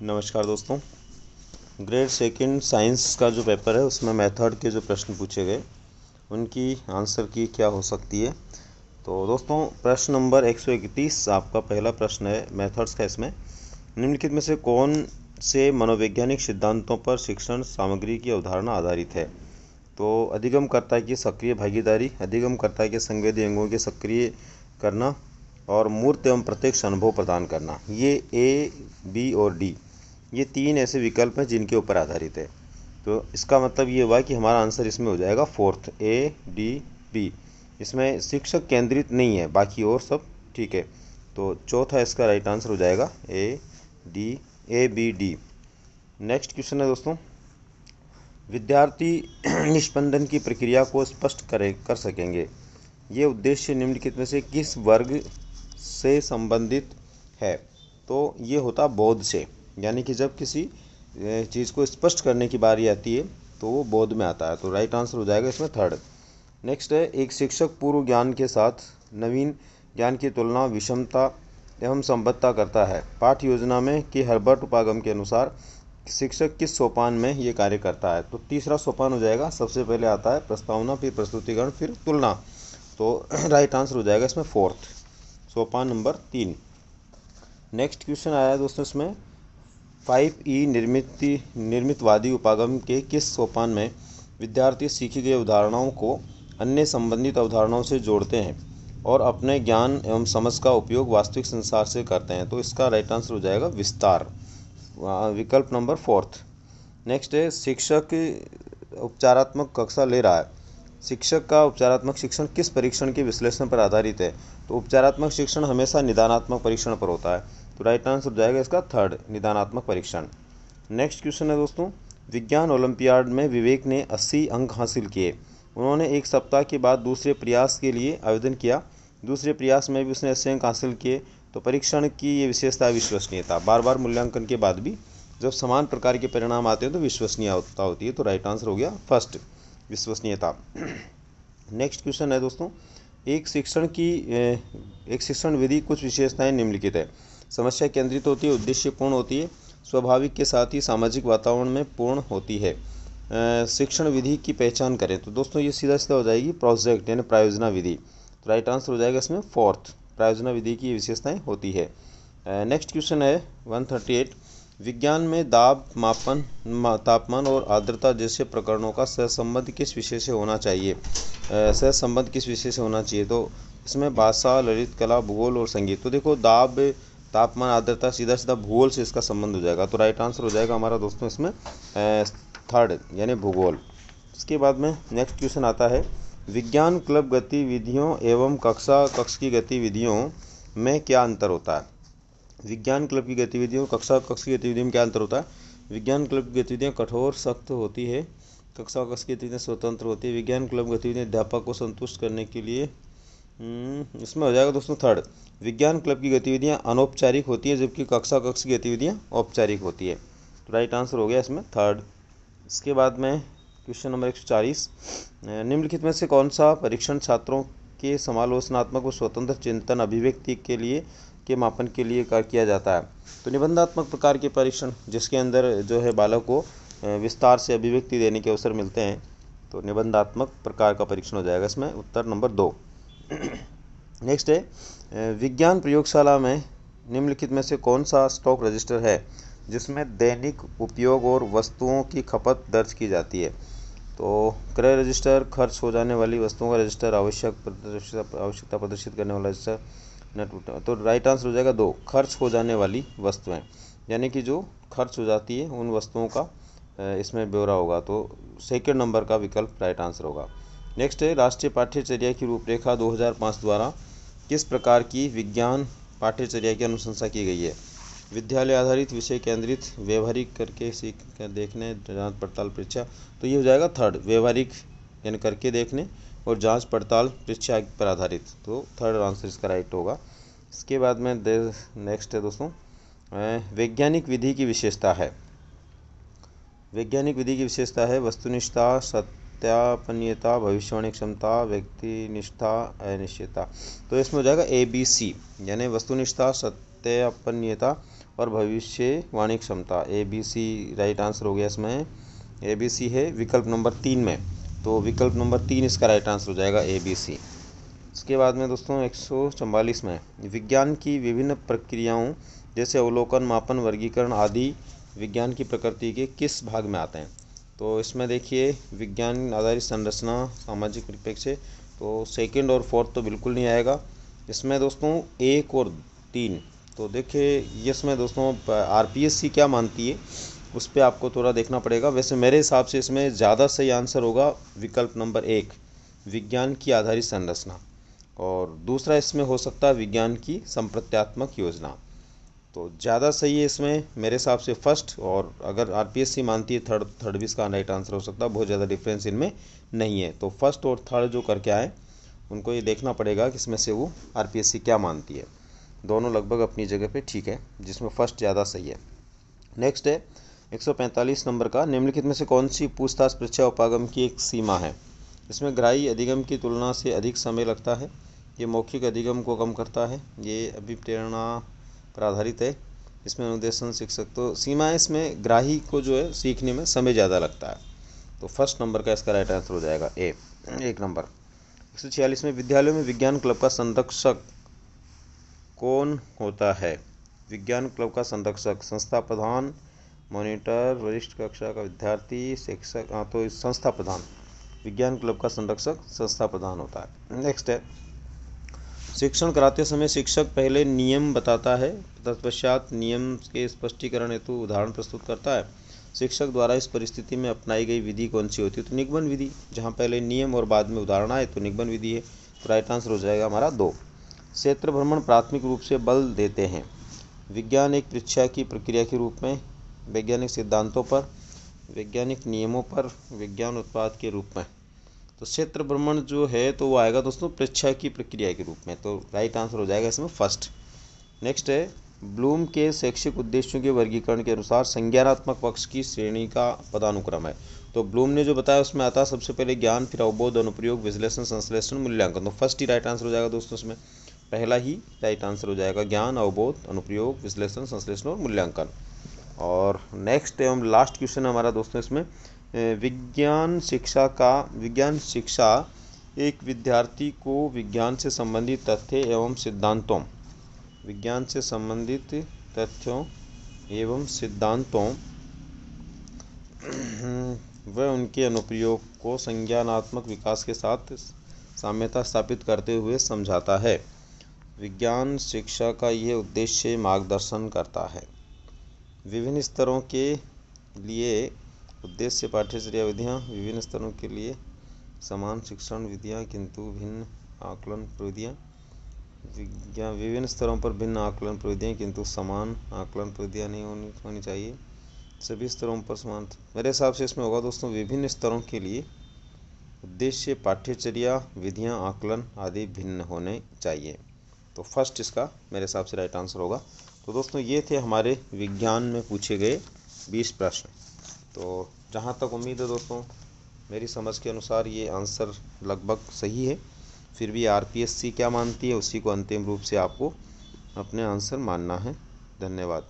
नमस्कार दोस्तों। Grade second science का जो पेपर है उसमें मेथड के जो प्रश्न पूछे गए उनकी आंसर की क्या हो सकती है। तो दोस्तों प्रश्न नंबर 131 आपका पहला प्रश्न है मेथड्स का। इसमें निम्नलिखित में से कौन से मनोवैज्ञानिक सिद्धांतों पर शिक्षण सामग्री की अवधारणा आधारित है। तो अधिगमकर्ता की सक्रिय भागीदारी, अधिगमकर्ता के संवेदी अंगों के सक्रिय करना और मूर्त एवं प्रत्यक्ष अनुभव प्रदान करना, ये ए, बी और डी, ये तीन ऐसे विकल्प हैं जिनके ऊपर आधारित है। तो इसका मतलब ये हुआ कि हमारा आंसर इसमें हो जाएगा फोर्थ, ए डी बी। इसमें शिक्षक केंद्रित नहीं है, बाकी और सब ठीक है। तो चौथा इसका राइट आंसर हो जाएगा A B D. Next question है दोस्तों, विद्यार्थी निष्पंदन की प्रक्रिया को स्पष्ट कर सकेंगे, ये उद्देश्य निम्नलिखित में से किस वर्ग से संबंधित है। तो ये होता बोध से, यानी कि जब किसी चीज़ को स्पष्ट करने की बारी आती है तो वो बोध में आता है। तो राइट आंसर हो जाएगा इसमें थर्ड। नेक्स्ट है, एक शिक्षक पूर्व ज्ञान के साथ नवीन ज्ञान की तुलना, विषमता एवं संबद्धता करता है। पाठ्य योजना में कि हर्बर्ट उपागम के अनुसार शिक्षक किस सोपान में ये कार्य करता है। तो तीसरा सोपान हो जाएगा। सबसे पहले आता है प्रस्तावना, फिर प्रस्तुतिकरण, फिर तुलना। तो राइट आंसर हो जाएगा इसमें फोर्थ, सोपान नंबर 3। नेक्स्ट क्वेश्चन आया है दोस्तों इसमें, 5E निर्मितवादी उपागम के किस सोपान में विद्यार्थी सीखी गई अवधारणाओं को अन्य संबंधित अवधारणाओं से जोड़ते हैं और अपने ज्ञान एवं समझ का उपयोग वास्तविक संसार से करते हैं। तो इसका राइट आंसर हो जाएगा विस्तार, विकल्प नंबर फोर्थ। नेक्स्ट है, शिक्षक उपचारात्मक कक्षा ले रहा है। शिक्षक का उपचारात्मक शिक्षण किस परीक्षण के विश्लेषण पर आधारित है। तो उपचारात्मक शिक्षण हमेशा निदानात्मक परीक्षण पर होता है। तो राइट आंसर हो जाएगा इसका थर्ड, निदानात्मक परीक्षण। नेक्स्ट क्वेश्चन है दोस्तों, विज्ञान ओलंपियाड में विवेक ने 80 अंक हासिल किए। उन्होंने एक सप्ताह के बाद दूसरे प्रयास के लिए आवेदन किया। दूसरे प्रयास में भी उसने 80 अंक हासिल किए। तो परीक्षण की ये विशेषता है विश्वसनीयता। बार बार मूल्यांकन के बाद भी जब समान प्रकार के परिणाम आते हैं तो विश्वसनीयता होती है। तो राइट आंसर हो गया फर्स्ट, विश्वसनीयता। नेक्स्ट क्वेश्चन है दोस्तों, एक शिक्षण विधि कुछ विशेषताएं निम्नलिखित है। समस्या केंद्रित होती है, उद्देश्यपूर्ण होती है, स्वाभाविक के साथ ही सामाजिक वातावरण में पूर्ण होती है। शिक्षण विधि की पहचान करें। तो दोस्तों ये सीधा सीधा हो जाएगी प्रोजेक्ट यानी प्रायोजना विधि। तो राइट आंसर हो जाएगा इसमें फोर्थ, प्रायोजना विधि की विशेषताएं होती है। नेक्स्ट क्वेश्चन है 138, विज्ञान में दाब मापन, तापमान और आर्द्रता जैसे प्रकरणों का सहसंबंध किस विषय से होना चाहिए। सहसंबंध किस विषय से होना चाहिए। तो इसमें भाषा, ललित कला, भूगोल और संगीत। तो देखो दाब, तापमान, आर्द्रता सीधा सीधा भूगोल से इसका संबंध हो जाएगा। तो राइट आंसर हो जाएगा हमारा दोस्तों इसमें थर्ड यानी भूगोल। इसके बाद में नेक्स्ट क्वेश्चन आता है, विज्ञान क्लब गतिविधियों एवं कक्ष की गतिविधियों में क्या अंतर होता है। विज्ञान क्लब की गतिविधियों, कक्ष की गतिविधियों में क्या अंतर होता है। विज्ञान क्लब की गतिविधियाँ कठोर सख्त होती है, कक्ष की गतिविधियाँ स्वतंत्र होती है। विज्ञान क्लब गतिविधियाँ अध्यापक को संतुष्ट करने के लिए, इसमें हो जाएगा दोस्तों थर्ड। विज्ञान क्लब की गतिविधियाँ अनौपचारिक होती है जबकि कक्ष की गतिविधियाँ औपचारिक होती है। तो राइट आंसर हो गया इसमें थर्ड। इसके बाद में क्वेश्चन नंबर 140, निम्नलिखित में से कौन सा परीक्षण छात्रों के समालोचनात्मक व स्वतंत्र चिंतन अभिव्यक्ति के मापन के लिए किया जाता है। तो निबंधात्मक प्रकार के परीक्षण जिसके अंदर जो है बालक को विस्तार से अभिव्यक्ति देने के अवसर मिलते हैं, तो निबंधात्मक प्रकार का परीक्षण हो जाएगा इसमें उत्तर नंबर 2। नेक्स्ट है, विज्ञान प्रयोगशाला में निम्नलिखित में से कौन सा स्टॉक रजिस्टर है जिसमें दैनिक उपयोग और वस्तुओं की खपत दर्ज की जाती है। तो क्रय रजिस्टर, खर्च हो जाने वाली वस्तुओं का रजिस्टर, आवश्यकता प्रदर्शित करने वाला रजिस्टर। तो राइट आंसर हो जाएगा 2, खर्च हो जाने वाली वस्तुएं, यानी कि जो खर्च हो जाती है उन वस्तुओं का इसमें ब्यौरा होगा। तो सेकंड नंबर का विकल्प राइट आंसर होगा। नेक्स्ट है, राष्ट्रीय पाठ्यचर्या की रूपरेखा 2005 द्वारा किस प्रकार की विज्ञान पाठ्यचर्या की अनुशंसा की गई है। विद्यालय आधारित, विषय केंद्रित, व्यवहारिक करके सीख कर देखने, जांच पड़ताल परीक्षा। तो ये हो जाएगा थर्ड, व्यवहारिक यानी करके देखने और जांच पड़ताल परीक्षा पर आधारित। तो थर्ड आंसर इसका राइट होगा। इसके बाद में नेक्स्ट है दोस्तों, वैज्ञानिक विधि की विशेषता है। वैज्ञानिक विधि की विशेषता है वस्तुनिष्ठता, सत्यापनीयता, भविष्यवाणी क्षमता, व्यक्तिनिष्ठा, अनिश्चितता। तो इसमें हो जाएगा ABC यानी वस्तुनिष्ठता, सत्यापनीयता और भविष्यवाणी क्षमता। ABC राइट आंसर हो गया इसमें। ABC है विकल्प नंबर 3 में, तो विकल्प नंबर 3 इसका राइट आंसर हो जाएगा ABC। इसके बाद में दोस्तों 144 में विज्ञान की विभिन्न प्रक्रियाओं जैसे अवलोकन, मापन, वर्गीकरण आदि विज्ञान की प्रकृति के किस भाग में आते हैं। तो इसमें देखिए विज्ञान आधारित संरचना, सामाजिक परिप्रेक्ष्य, तो सेकंड और फोर्थ तो बिल्कुल नहीं आएगा इसमें दोस्तों। 1 और 3 तो देखिए इसमें दोस्तों RPSC क्या मानती है उस पर आपको थोड़ा देखना पड़ेगा। वैसे मेरे हिसाब से इसमें ज़्यादा सही आंसर होगा विकल्प नंबर 1 विज्ञान की आधारित संरचना, और दूसरा इसमें हो सकता है विज्ञान की संप्रत्यात्मक योजना। तो ज़्यादा सही है इसमें मेरे हिसाब से फर्स्ट, और अगर RPSC मानती है थर्ड भी इसका राइट आंसर हो सकता है। बहुत ज़्यादा डिफरेंस इनमें नहीं है, तो फर्स्ट और थर्ड जो करके आए उनको ये देखना पड़ेगा कि इसमें से वो RPSC क्या मानती है। दोनों लगभग अपनी जगह पे ठीक है, जिसमें फर्स्ट ज़्यादा सही है। नेक्स्ट है 145 नंबर का, निम्नलिखित में से कौन सी पूछताछ परीक्षा उपागम की एक सीमा है। इसमें ग्राही अधिगम की तुलना से अधिक समय लगता है, ये मौखिक अधिगम को कम करता है, ये अभिप्रेरणा पर आधारित है, इसमें अनुदेशन शिक्षक। तो सीमा है इसमें ग्राही को जो है सीखने में समय ज़्यादा लगता है, तो फर्स्ट नंबर का इसका राइट आंसर हो जाएगा ए 1 नंबर। 146 में विद्यालयों में विज्ञान क्लब का संरक्षक कौन होता है। विज्ञान क्लब का संरक्षक संस्था प्रधान, मॉनिटर, वरिष्ठ कक्षा का विद्यार्थी, शिक्षक। तो संस्था प्रधान, विज्ञान क्लब का संरक्षक संस्था प्रधान होता है। नेक्स्ट है शिक्षण कराते समय शिक्षक पहले नियम बताता है, तत्पश्चात नियम के स्पष्टीकरण हेतु उदाहरण प्रस्तुत करता है। शिक्षक द्वारा इस परिस्थिति में अपनाई गई विधि कौन सी होती है। तो निगमन विधि, जहाँ पहले नियम और बाद में उदाहरण आए तो निगमन विधि है, तो राइट आंसर हो जाएगा हमारा 2। क्षेत्र भ्रमण प्राथमिक रूप से बल देते हैं। विज्ञान एक परीक्षा की प्रक्रिया के रूप में, वैज्ञानिक सिद्धांतों पर, वैज्ञानिक नियमों पर, विज्ञान उत्पाद के रूप में। तो क्षेत्र भ्रमण जो है तो वो आएगा दोस्तों परीक्षा की प्रक्रिया के रूप में, तो राइट आंसर हो जाएगा इसमें फर्स्ट। नेक्स्ट है ब्लूम के शैक्षिक उद्देश्यों के वर्गीकरण के अनुसार संज्ञानात्मक पक्ष की श्रेणी का पदानुक्रम है। तो ब्लूम ने जो बताया उसमें आता है सबसे पहले ज्ञान, फिर अवबोध, अनुप्रयोग, विश्लेषण, संश्लेषण, मूल्यांकन। तो फर्स्ट ही राइट आंसर हो जाएगा दोस्तों, इसमें पहला ही राइट आंसर हो जाएगा ज्ञान, अवबोध, अनुप्रयोग, विश्लेषण, संश्लेषण और मूल्यांकन। और नेक्स्ट एवं लास्ट क्वेश्चन हमारा दोस्तों इसमें विज्ञान शिक्षा एक विद्यार्थी को विज्ञान से संबंधित तथ्य एवं सिद्धांतों, विज्ञान से संबंधित तथ्यों एवं सिद्धांतों व उनके अनुप्रयोग को संज्ञानात्मक विकास के साथ साम्यता स्थापित करते हुए समझाता है। विज्ञान शिक्षा का यह उद्देश्य मार्गदर्शन करता है। विभिन्न स्तरों के लिए उद्देश्य पाठ्यचर्या विधियाँ, विभिन्न स्तरों के लिए समान शिक्षण विधियाँ किंतु भिन्न आकलन प्रविधियाँ, विभिन्न स्तरों पर भिन्न आकलन प्रविधियाँ किंतु समान आकलन प्रविधियाँ नहीं होनी चाहिए, सभी स्तरों पर समान। मेरे हिसाब से इसमें होगा दोस्तों विभिन्न स्तरों के लिए उद्देश्य पाठ्यचर्या विधियाँ आकलन आदि भिन्न होने चाहिए, तो फर्स्ट इसका मेरे हिसाब से राइट आंसर होगा। तो दोस्तों ये थे हमारे विज्ञान में पूछे गए 20 प्रश्न। तो जहाँ तक उम्मीद है दोस्तों मेरी समझ के अनुसार ये आंसर लगभग सही है, फिर भी RPSC क्या मानती है उसी को अंतिम रूप से आपको अपने आंसर मानना है। धन्यवाद।